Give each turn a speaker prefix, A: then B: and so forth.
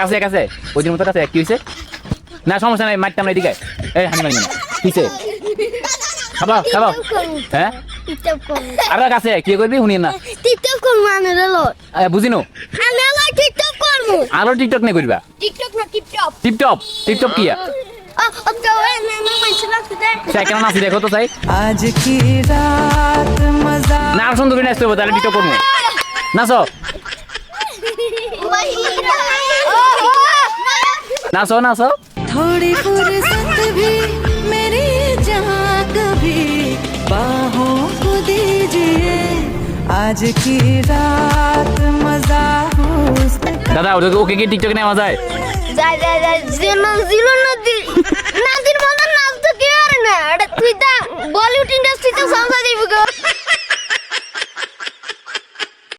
A: কাছে কাছে ওই দিন মতো কাছে কি হয়েছে না সমস্যা নাই মারতাম না এদিকে এই হানি মারি কিছে খাবা খাবা হ্যাঁ আর কাছে কি করবি শুনি না
B: টিকটক করবো আনেলো
A: বুঝিনো
B: আনেলো টিকটক করবো
A: আরো টিকটক নেই করবা
B: টিকটক না টিপটপ
A: টিপটপ টিপটপ কি কেন নাচি দেখো তো চাই
C: आज की रात मजा
A: না আর সুন্দরী নাচতে হবে তাহলে টিকটক করবো নাচো নাচো নাচো
C: थोड़ी फुर्सत भी मेरी जहाँ कभी बाहों को दीजिए आज की रात मजा हो
A: দাদা ওকে কি টিকটক নেওয়া যায়
B: যাই যাই যাই জিলো নদী নাদির মতো নাচ তো কি আর না তুই তা বলিউড ইন্ডাস্ট্রিতে সামনে দিবি গো